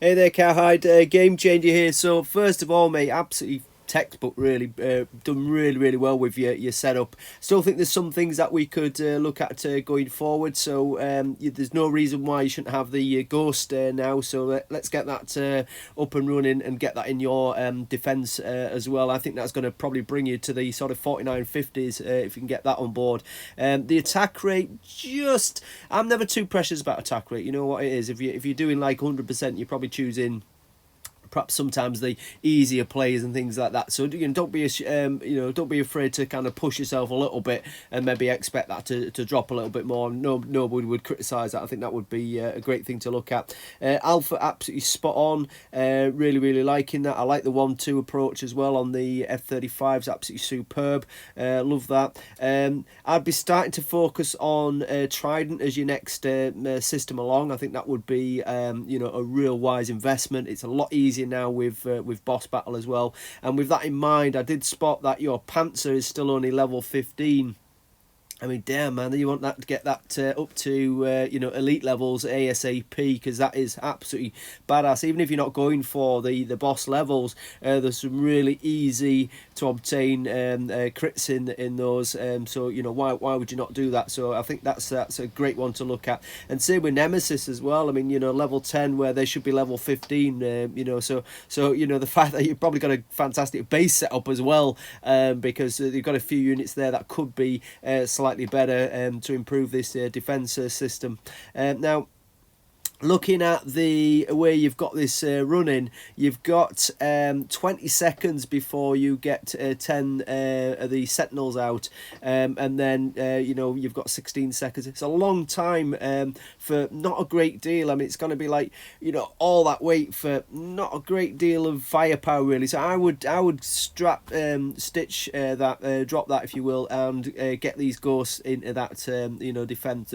Hey there, Cowhide. Game changer here. So first of all, mate, absolutely textbook. Really done really well with your setup. Still think there's some things that we could look at going forward. So there's no reason why you shouldn't have the Ghost now. So let's get that up and running and get that in your defense as well. I think that's going to probably bring you to the sort of 49-50s if you can get that on board. The attack rate, just I'm never too precious about attack rate. You know what it is. If you're doing like 100%, you're probably choosing perhaps sometimes the easier players and things like that. So don't be don't be afraid to kind of push yourself a little bit and maybe expect that to drop a little bit more. Nobody would criticise that. I think that would be a great thing to look at. Alpha absolutely spot on. Really liking that. I like the 1-2 approach as well on the F-35s. Absolutely superb. Love that. I'd be starting to focus on Trident as your next system along. I think that would be a real wise investment. It's a lot easier now with Boss Battle as well. And with that in mind, I did spot that your Panzer is still only level 15. I mean, damn, man, you want that to get that up to elite levels ASAP, because that is absolutely badass. Even if you're not going for the boss levels, there's some really easy to obtain crits in those. So why would you not do that? So I think that's a great one to look at. And same with Nemesis as well. I mean, level 10 where they should be level 15. So the fact that you've probably got a fantastic base setup as well, because you've got a few units there that could be slightly better to improve this defense system. Now, looking at the way you've got this running, you've got 20 seconds before you get 10 of the sentinels out, and then you've got 16 seconds. It's a long time for not a great deal. I mean, it's going to be like all that weight for not a great deal of firepower really. So I would stitch that, drop that if you will, and get these ghosts into that defense.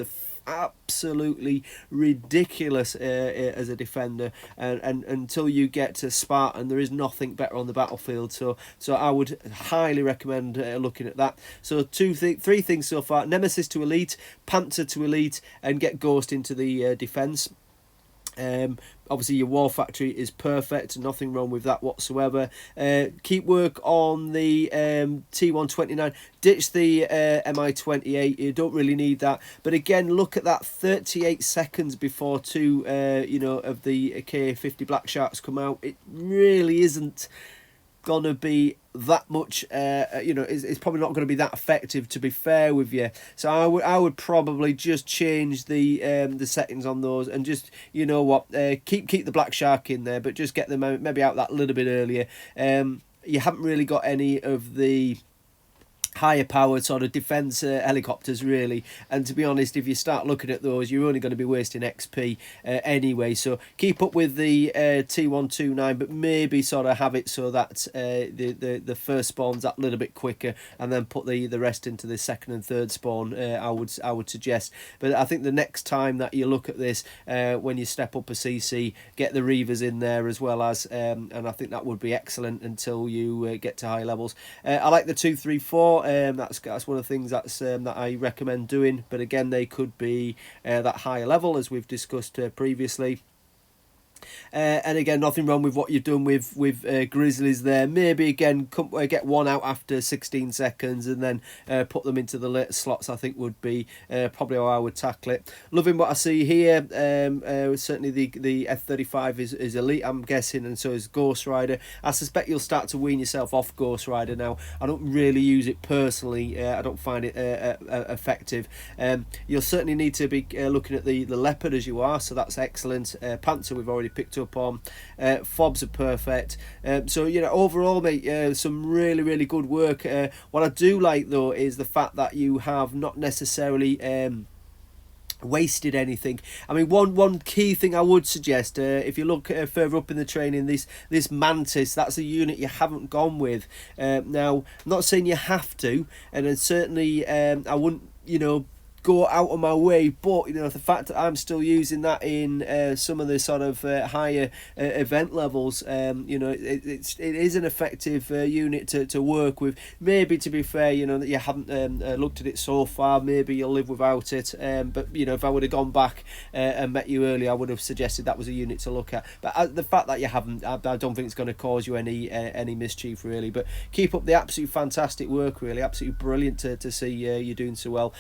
Absolutely ridiculous as a defender, and until you get to Spartan, there is nothing better on the battlefield. So I would highly recommend looking at that. So three things so far: Nemesis to elite, Panther to elite, and get Ghost into the defense. Obviously your War Factory is perfect, nothing wrong with that whatsoever. Keep work on the T129. Ditch the Mi-28. You don't really need that, but again, look at that 38 seconds before two of the Ka-50 Black Sharks come out. It really isn't gonna be that much it's probably not going to be that effective, to be fair with you. So I would probably just change the settings on those, and just keep the Black Shark in there, but just get them maybe out that little bit earlier. You haven't really got any of the higher powered sort of defense helicopters really, and to be honest, if you start looking at those, you're only going to be wasting XP anyway. So keep up with the T129, but maybe sort of have it so that the first spawn's that little bit quicker, and then put the rest into the second and third spawn. I would suggest. But I think the next time that you look at this, when you step up a CC, get the Reavers in there as well as, and I think that would be excellent until you get to high levels. I like the 234. That's one of the things that I recommend doing, but again, they could be that higher level as we've discussed previously. And again, nothing wrong with what you've done with Grizzlies there. Maybe again get one out after 16 seconds and then put them into the later slots. I think would be probably how I would tackle it. Loving what I see here. Certainly the F-35 is elite, I'm guessing, and so is Ghost Rider. I suspect you'll start to wean yourself off Ghost Rider now. I don't really use it personally. I don't find it effective. You'll certainly need to be looking at the Leopard as you are, so that's excellent. Panther we've already picked up on. Fobs are perfect. So overall, mate, some really good work. What I do like though is the fact that you have not necessarily wasted anything. I mean, one key thing I would suggest, if you look further up in the training, this Mantis, that's a unit you haven't gone with. Now, I'm not saying you have to, and then certainly I wouldn't go out of my way, but the fact that I'm still using that in some of the sort of higher event levels, it is an effective unit to work with. Maybe, to be fair, that you haven't looked at it so far, maybe you'll live without it, but if I would have gone back and met you earlier, I would have suggested that was a unit to look at. But the fact that you haven't, I don't think it's going to cause you any mischief, really. But keep up the absolute fantastic work, really. Absolutely brilliant to see you doing so well.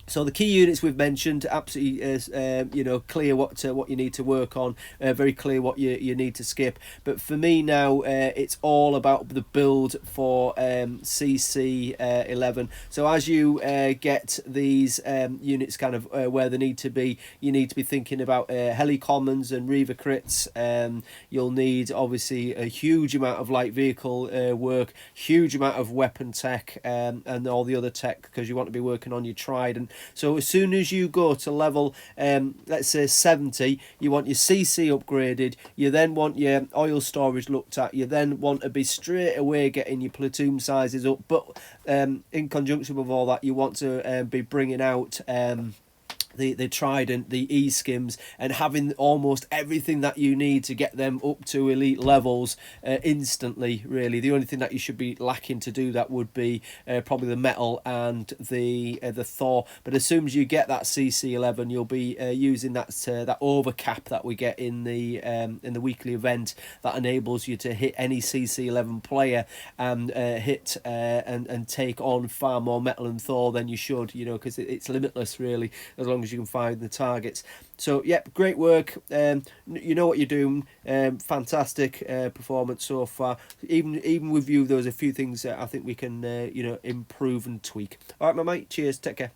So the key units we've mentioned, absolutely, clear what you need to work on, very clear what you need to skip. But for me now, it's all about the build for CC 11. So as you get these units kind of where they need to be, you need to be thinking about heli commons and Reaver crits. You'll need obviously a huge amount of light vehicle work, huge amount of weapon tech, and all the other tech, because you want to be working on your Trident. So as soon as you go to level, let's say 70, you want your CC upgraded, you then want your oil storage looked at, you then want to be straight away getting your platoon sizes up, but in conjunction with all that, you want to be bringing out the Trident, the E-skims, and having almost everything that you need to get them up to elite levels instantly, really. The only thing that you should be lacking to do that would be probably the metal and the Thor. But as soon as you get that CC11, you'll be using that overcap that we get in the weekly event that enables you to hit any CC11 player and hit and take on far more metal and Thor than you should, because it's limitless, really, as long as you can find the targets. So yep, great work. You know what you're doing. Fantastic performance so far. Even with you, there was a few things that I think we can improve and tweak. All right, my mate. Cheers. Take care.